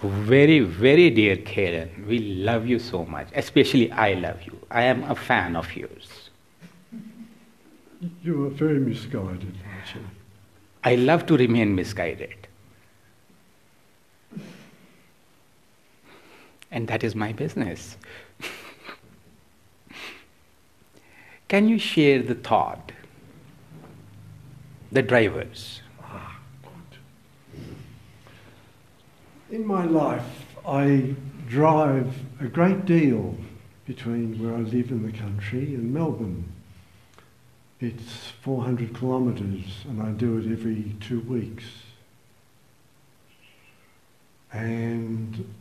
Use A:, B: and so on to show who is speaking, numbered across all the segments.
A: Very, very dear Keiran, we love you so much. Especially I love you. I am a fan of yours.
B: You are very misguided, aren't you?
A: I love to remain misguided. And that is my business. Can you share the thought? The drivers.
B: In my life, I drive a great deal between where I live in the country and Melbourne. It's 400 kilometres and I do it every 2 weeks. And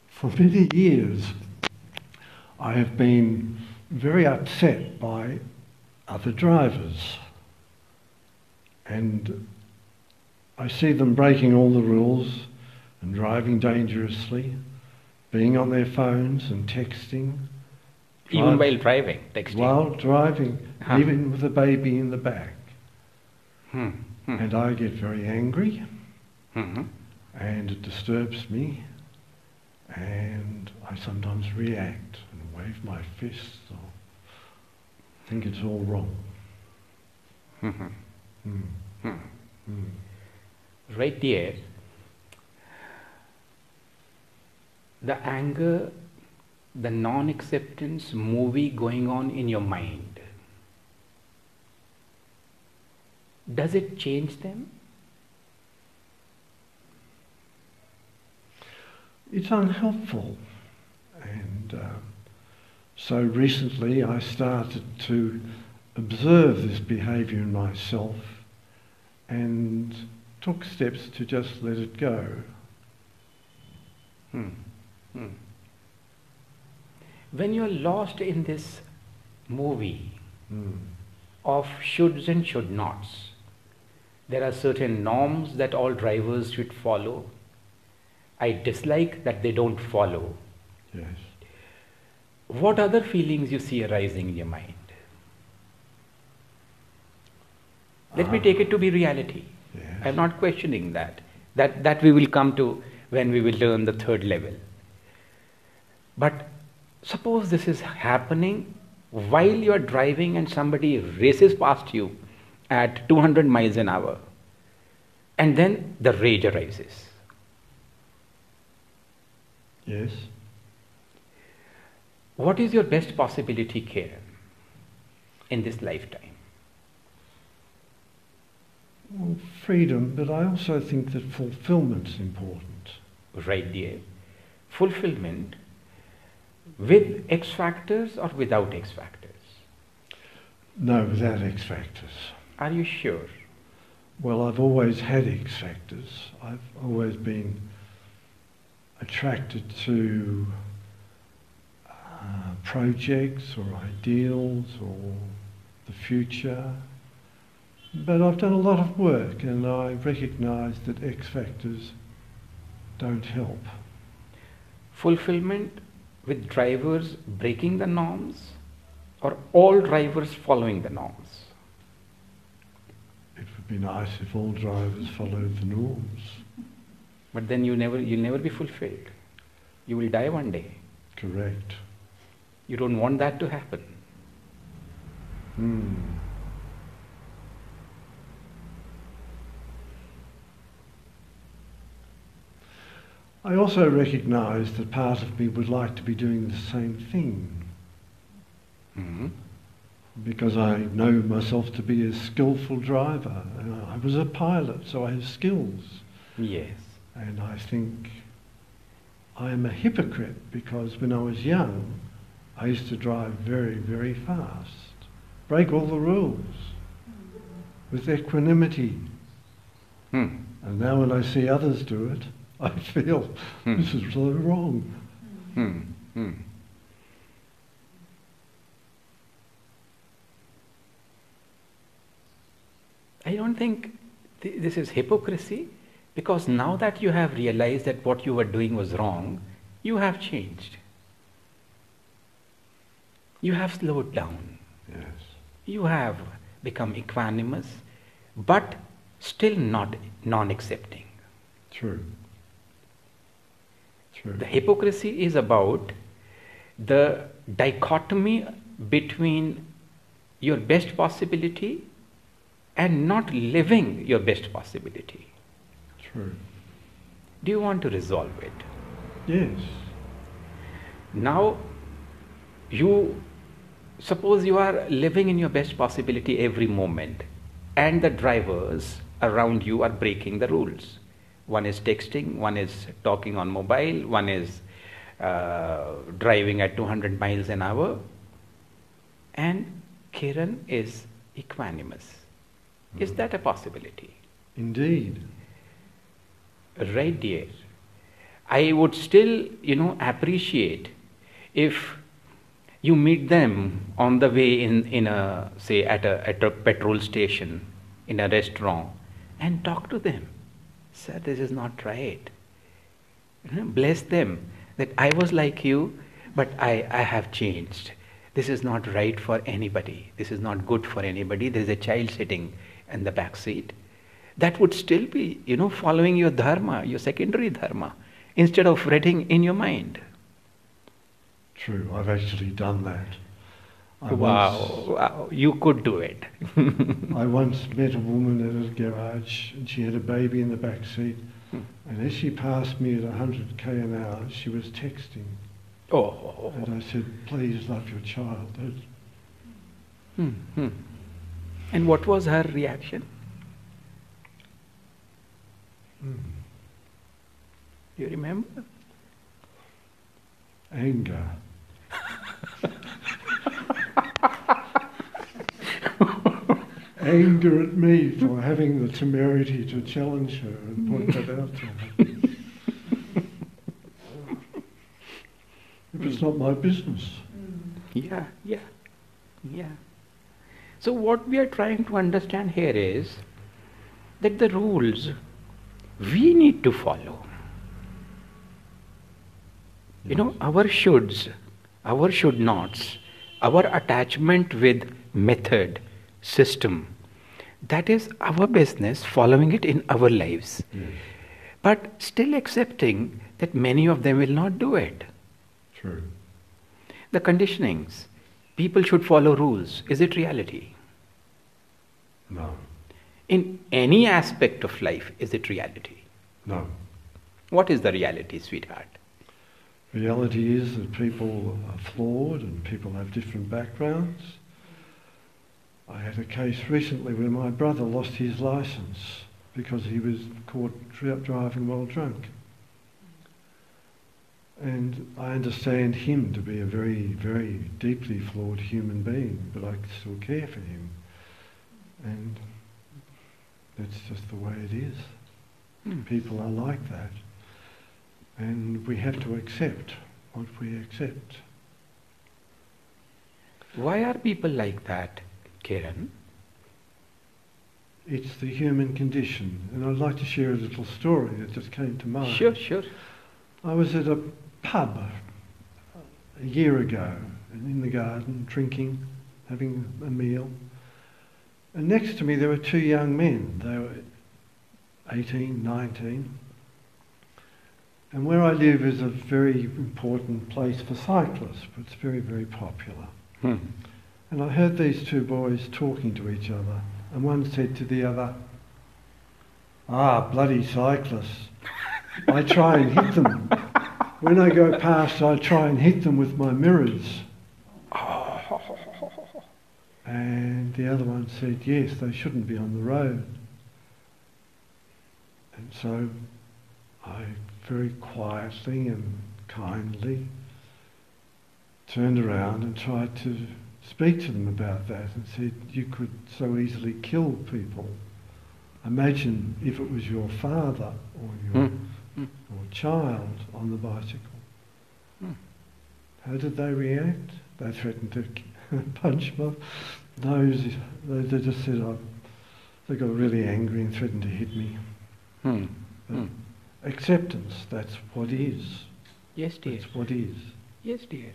B: for many years, I have been very upset by other drivers. And I see them breaking all the rules and driving dangerously, being on their phones and texting.
A: Even while driving, texting?
B: While driving, even with a baby in the back. And I get very angry, and it disturbs me, and I sometimes react and wave my fists or think it's all wrong.
A: Right there, the anger, the non-acceptance movie going on in your mind, does it change them?
B: It's unhelpful. And so recently I started to observe this behaviour in myself and took steps to just let it go.
A: When you're lost in this movie of shoulds and should nots, there are certain norms that all drivers should follow. I dislike that they don't follow.
B: Yes.
A: What other feelings you see arising in your mind? Let me take it to be reality.
B: Yes.
A: I'm not questioning that. That we will come to when we will learn the third level. But suppose this is happening while you are driving and somebody races past you at 200 miles an hour, and then the rage arises.
B: Yes.
A: What is your best possibility, Keiran, in this lifetime?
B: Well, freedom, but I also think that fulfillment's important.
A: Right there. Fulfillment with X factors or without X factors?
B: No, without X factors.
A: Are you sure?
B: Well, I've always had X factors. I've always been attracted to projects or ideals or the future. But I've done a lot of work and I recognise that X factors don't help.
A: Fulfillment with drivers breaking the norms or all drivers following the norms?
B: It would be nice if all drivers followed the norms.
A: But then you'll never be fulfilled. You will die one day.
B: Correct.
A: You don't want that to happen.
B: I also recognise that part of me would like to be doing the same thing. Because I know myself to be a skillful driver. I was a pilot, so I have skills.
A: Yes.
B: And I think I am a hypocrite because when I was young, I used to drive very, very fast, break all the rules with equanimity. And now when I see others do it, I feel this is so wrong.
A: I don't think this is hypocrisy, because now that you have realized that what you were doing was wrong, you have changed. You have slowed down.
B: Yes.
A: You have become equanimous, but still not non-accepting.
B: True. True.
A: The hypocrisy is about the dichotomy between your best possibility and not living your best possibility.
B: True.
A: Do you want to resolve it?
B: Yes.
A: Now, suppose you are living in your best possibility every moment, and the drivers around you are breaking the rules. One is texting, one is talking on mobile, one is driving at 200 miles an hour, and Keiran is equanimous. Is that a possibility?
B: Indeed.
A: Right, dear. I would still, appreciate if you meet them on the way in a, say, at a petrol station, in a restaurant, and talk to them. Sir, this is not right. Bless them that I was like you, but I have changed. This is not right for anybody. This is not good for anybody. There is a child sitting in the back seat. That would still be, following your dharma, your secondary dharma, instead of fretting in your mind.
B: True, I've actually done that.
A: Wow, you could do it.
B: I once met a woman at a garage and she had a baby in the back seat. And as she passed me at 100 k an hour, she was texting.
A: Oh.
B: And I said, please love your child.
A: And what was her reaction? Do you remember?
B: Anger. Anger at me for having the temerity to challenge her and point that out to her. It's not my business.
A: Yeah. So what we are trying to understand here is that the rules we need to follow. Our shoulds, our should nots, our attachment with method, system, that is our business, following it in our lives.
B: Yes.
A: But still accepting that many of them will not do it.
B: True.
A: The conditionings, people should follow rules. Is it reality?
B: No.
A: In any aspect of life, is it reality?
B: No.
A: What is the reality, sweetheart?
B: Reality is that people are flawed and people have different backgrounds. I had a case recently where my brother lost his licence because he was caught driving while drunk. And I understand him to be a very, very deeply flawed human being, but I still care for him. And that's just the way it is. People are like that. And we have to accept what we accept.
A: Why are people like that, Keiran?
B: It's the human condition. And I'd like to share a little story that just came to mind.
A: Sure.
B: I was at a pub a year ago, and in the garden, drinking, having a meal. And next to me there were two young men. They were 18, 19. And where I live is a very important place for cyclists. It's very, very popular. And I heard these two boys talking to each other. And one said to the other, bloody cyclists. I try and hit them. When I go past, I try and hit them with my mirrors. And the other one said, yes, they shouldn't be on the road. And so I very quietly and kindly turned around and tried to speak to them about that and said, you could so easily kill people. Imagine if it was your father or your child on the bicycle. How did they react? They threatened to punch my nose. They just said, they got really angry and threatened to hit me. Acceptance, that's what is.
A: Yes, dear.
B: That's what is.
A: Yes, dear.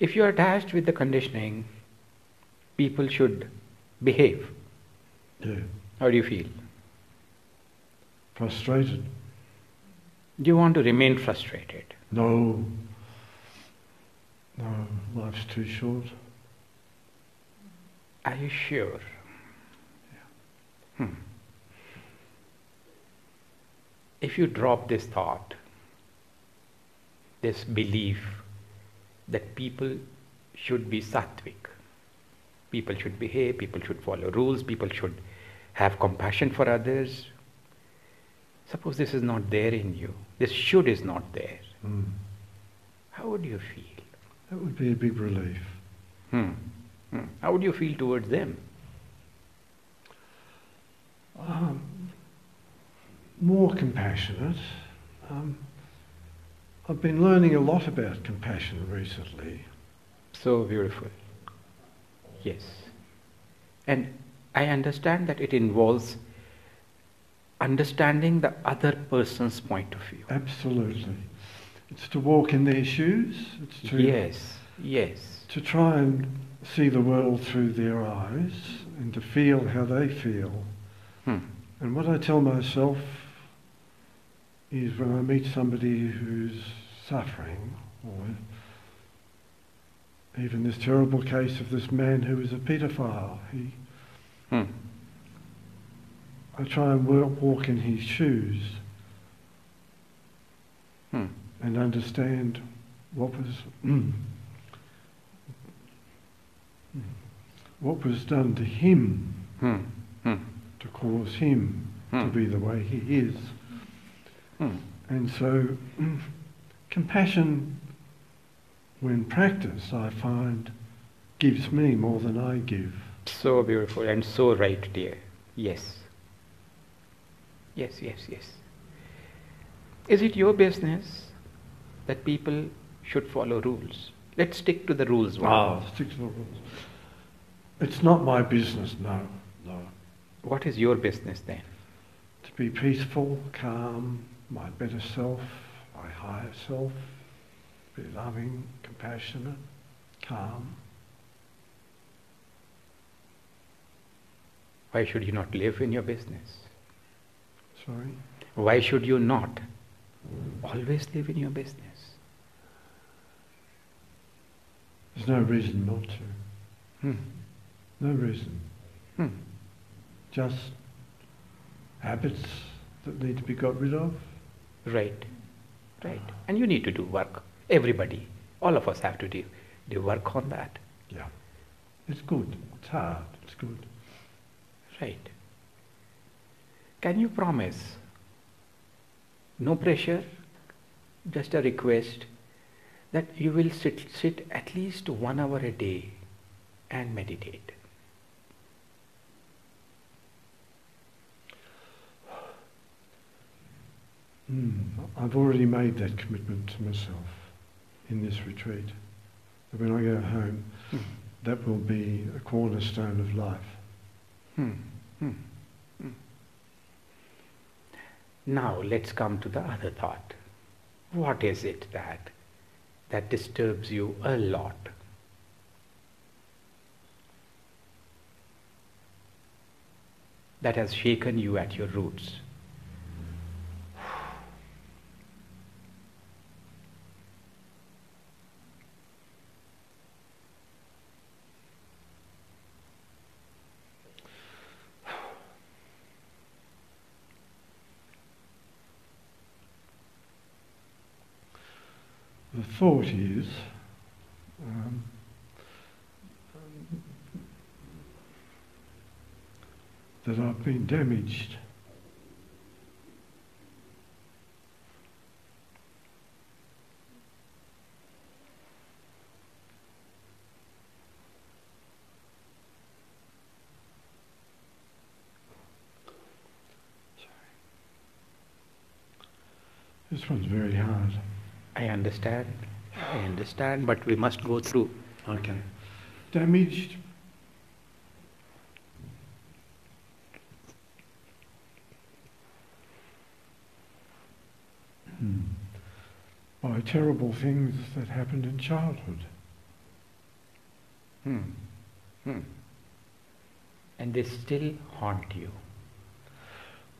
A: If you are attached with the conditioning, people should behave.
B: Yeah.
A: How do you feel?
B: Frustrated.
A: Do you want to remain frustrated?
B: No. No, life's too short.
A: Are you sure? Hmm. If you drop this thought, this belief that people should be sattvic, people should behave, people should follow rules, people should have compassion for others. Suppose this is not there in you, this should is not there. How would you feel?
B: That would be a big relief.
A: How would you feel towards them?
B: More compassionate. I've been learning a lot about compassion recently.
A: So beautiful. Yes. And I understand that it involves understanding the other person's point of view.
B: Absolutely. It's to walk in their shoes. It's to
A: Yes.
B: to try and see the world through their eyes and to feel how they feel. And what I tell myself is when I meet somebody who's suffering, or even this terrible case of this man who was a paedophile, I try and walk in his shoes and understand what was done to him to cause him to be the way he is. And so compassion, when practiced, I find gives me more than I give.
A: So beautiful and so right, dear. Yes. Is it your business that people should follow rules? Let's stick to the rules.
B: Stick to the rules. It's not my business, no.
A: What is your business then?
B: To be peaceful, calm, my better self, my higher self, be loving, compassionate, calm.
A: Why should you not live in your business?
B: Sorry?
A: Why should you not always live in your business?
B: There's no reason not to. No reason. Just habits that need to be got rid of.
A: Right. And you need to do work. Everybody, all of us have to do work on that.
B: Yeah. It's good. It's hard. It's good.
A: Right. Can you promise? No pressure, just a request that you will sit at least 1 hour a day and meditate.
B: I've already made that commitment to myself in this retreat. That when I go home, that will be a cornerstone of life.
A: Now let's come to the other thought. What is it that disturbs you a lot? That has shaken you at your roots?
B: The thought is that I've been damaged. This one's very hard.
A: I understand, but we must go through.
B: Okay. Damaged by terrible things that happened in childhood.
A: And they still haunt you.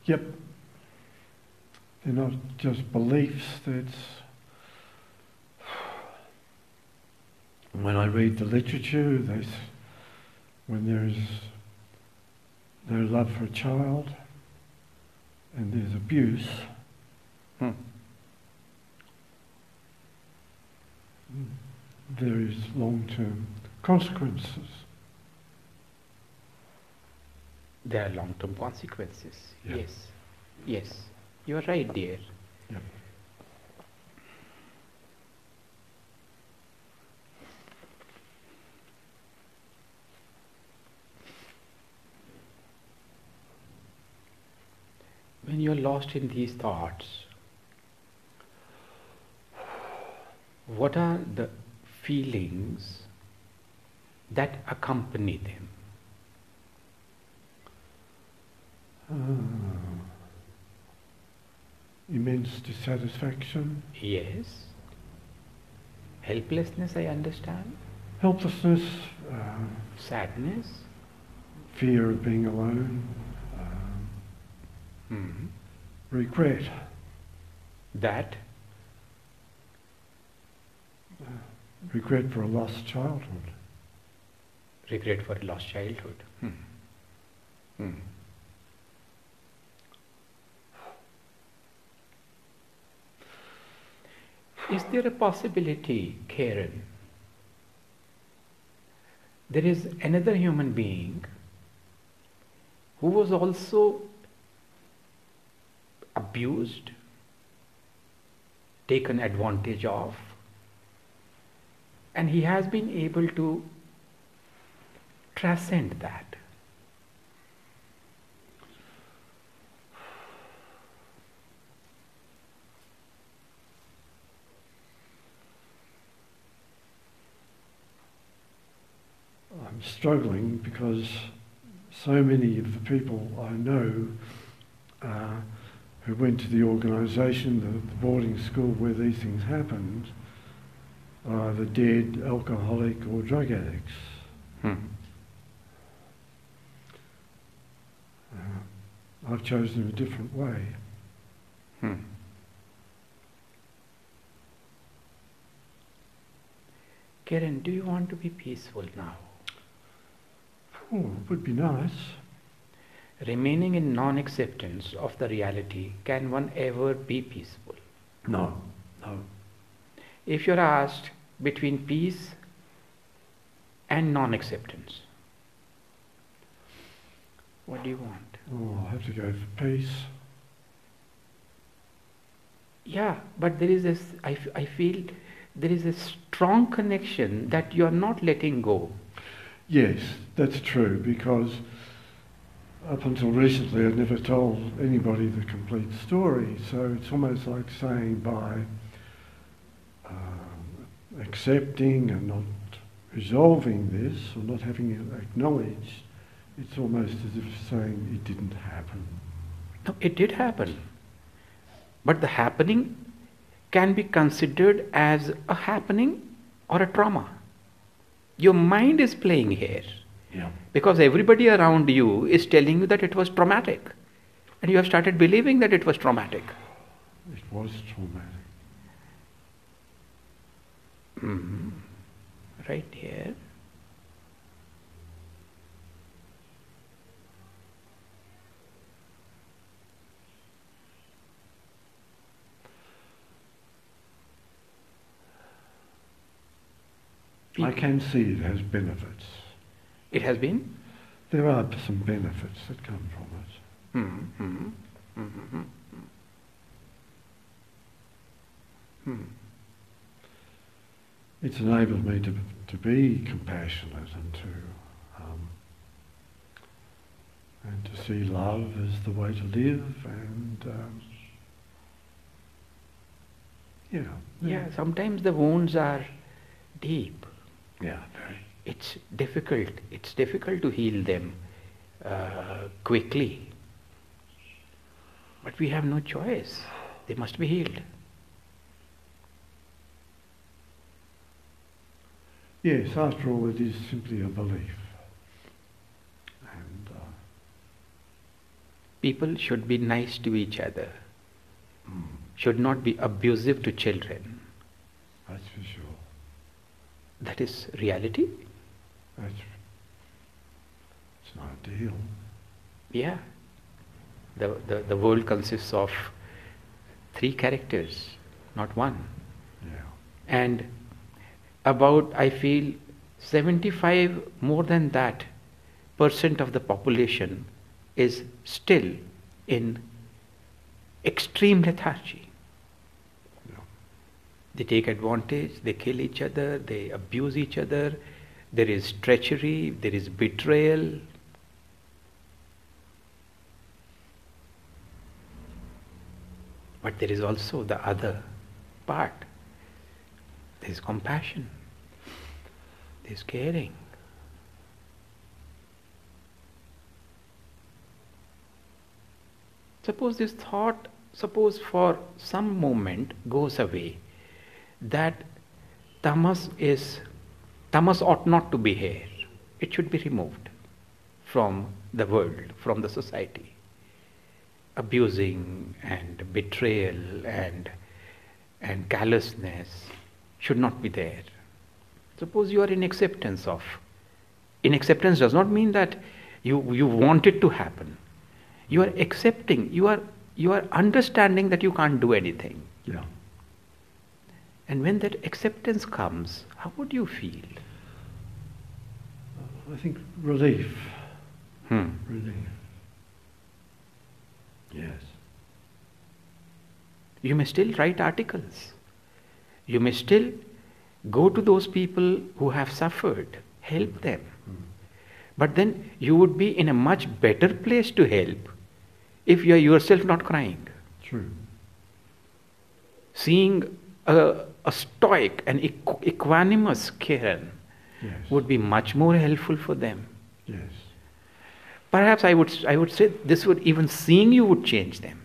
B: Yep. They're not just beliefs, that's... When I read the literature, when there is no love for a child and there's abuse, there is long-term consequences.
A: There are long-term consequences.
B: Yep.
A: Yes. Yes. You are right, dear.
B: Yep.
A: When you are lost in these thoughts, what are the feelings that accompany them?
B: Immense dissatisfaction.
A: Yes. Helplessness, I understand.
B: Helplessness.
A: Sadness.
B: Fear of being alone. Regret.
A: That.
B: Regret for a lost childhood.
A: Regret for a lost childhood. Is there a possibility, Keiran, there is another human being who was also abused, taken advantage of, and he has been able to transcend that?
B: I'm struggling because so many of the people I know who went to the organisation, the boarding school where these things happened, are either dead, alcoholic or drug addicts. I've chosen a different way.
A: Keiran, do you want to be peaceful now?
B: Oh, it would be nice.
A: Remaining in non-acceptance of the reality, can one ever be peaceful?
B: No, no.
A: If you're asked between peace and non-acceptance, what do you want?
B: Oh, I have to go for peace.
A: Yeah, but there is this, I feel there is a strong connection that you are not letting go.
B: Yes, that's true, because up until recently I'd never told anybody the complete story, so it's almost like saying by accepting and not resolving this, or not having it acknowledged, it's almost as if saying it didn't happen.
A: No, it did happen. But the happening can be considered as a happening or a trauma. Your mind is playing here.
B: Yeah.
A: Because everybody around you is telling you that it was traumatic. And you have started believing that it was traumatic.
B: It was traumatic.
A: Right here.
B: I can see it has benefits.
A: It has been?
B: There are some benefits that come from it. It's enabled me to be compassionate and to see love as the way to live, and
A: Yeah, sometimes the wounds are deep.
B: Yeah, very.
A: It's difficult. It's difficult to heal them quickly. But we have no choice. They must be healed.
B: Yes, after all, it is simply a belief. And
A: people should be nice to each other. should not be abusive to children.
B: That's for sure.
A: That is reality.
B: It's not ideal.
A: Yeah. The world consists of 3 characters, not one.
B: Yeah.
A: And about, I feel, 75, more than that, % of the population is still in extreme lethargy.
B: Yeah.
A: They take advantage, they kill each other, they abuse each other, there is treachery, there is betrayal. But there is also the other part. There is compassion, there is caring. Suppose this thought, suppose for some moment goes away, that tamas ought not to be here. It should be removed from the world, from the society. Abusing and betrayal and callousness should not be there. Suppose you are in acceptance of. In acceptance does not mean that you want it to happen. You are accepting, you are understanding that you can't do anything.
B: Yeah.
A: And when that acceptance comes, how would you feel?
B: I think relief. Relief. Yes.
A: You may still write articles. You may still go to those people who have suffered, help them. But then you would be in a much better place to help if you are yourself not crying.
B: True.
A: Seeing a stoic and equanimous Keiran
B: Yes.
A: would be much more helpful for them.
B: Yes.
A: Perhaps I would say this would, even seeing you would change them.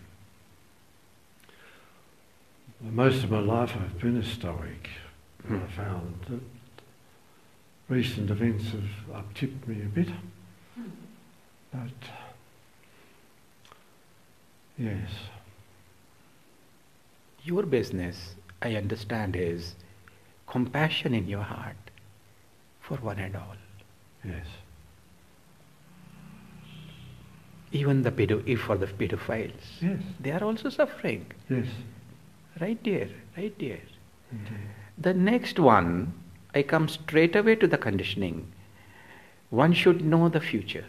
B: Most of my life I've been a stoic. And I found that recent events have uptipped me a bit. But yes.
A: Your business, I understand, is compassion in your heart for one and all.
B: Yes.
A: Even for the pedophiles,
B: Yes.
A: they are also suffering.
B: Yes.
A: Right dear, right dear.
B: Indeed.
A: The next one, I come straight away to the conditioning. One should know the future.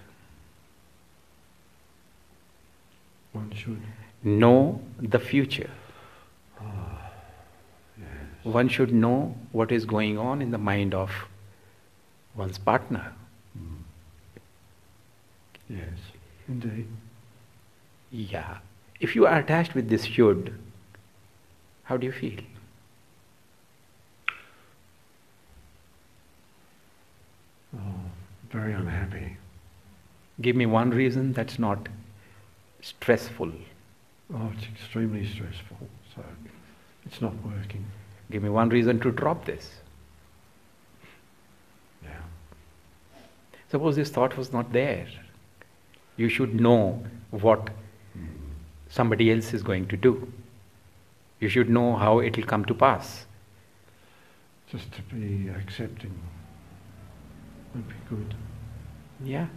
B: One should.
A: Know the future.
B: Yes.
A: One should know what is going on in the mind of one's partner.
B: Yes. Indeed.
A: Yeah. If you are attached with this should, how do you feel?
B: Oh, very unhappy.
A: Give me one reason that's not stressful.
B: Oh, it's extremely stressful. So it's not working.
A: Give me one reason to drop this.
B: Yeah.
A: Suppose this thought was not there. You should know what somebody else is going to do. You should know how it will come to pass.
B: Just to be accepting would be good.
A: Yeah.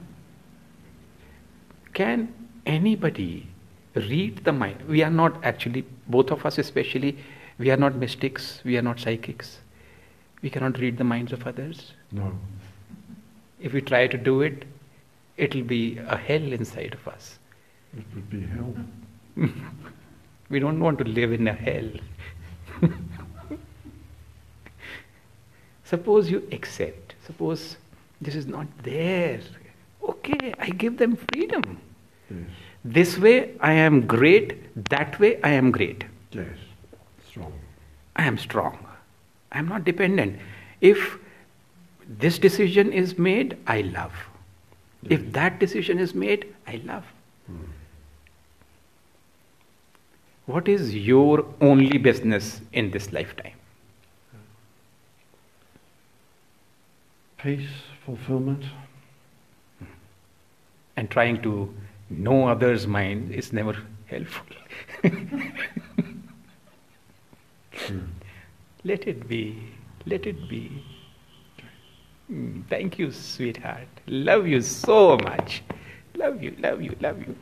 A: Can anybody read the mind? We are not actually, both of us especially, we are not mystics, we are not psychics. We cannot read the minds of others.
B: No.
A: If we try to do it, it will be a hell inside of us.
B: It would be hell.
A: We don't want to live in a hell. Suppose you accept. Suppose this is not there. Okay, I give them freedom.
B: Yes.
A: This way I am great, that way I am great.
B: Yes. Strong.
A: I am strong. I am not dependent. If this decision is made, I love.
B: Yes.
A: If that decision is made, I love. What is your only business in this lifetime?
B: Peace, fulfillment.
A: And trying to know others' mind is never helpful. Let it be. Let it be. Thank you, sweetheart. Love you so much. Love you, love you, love you.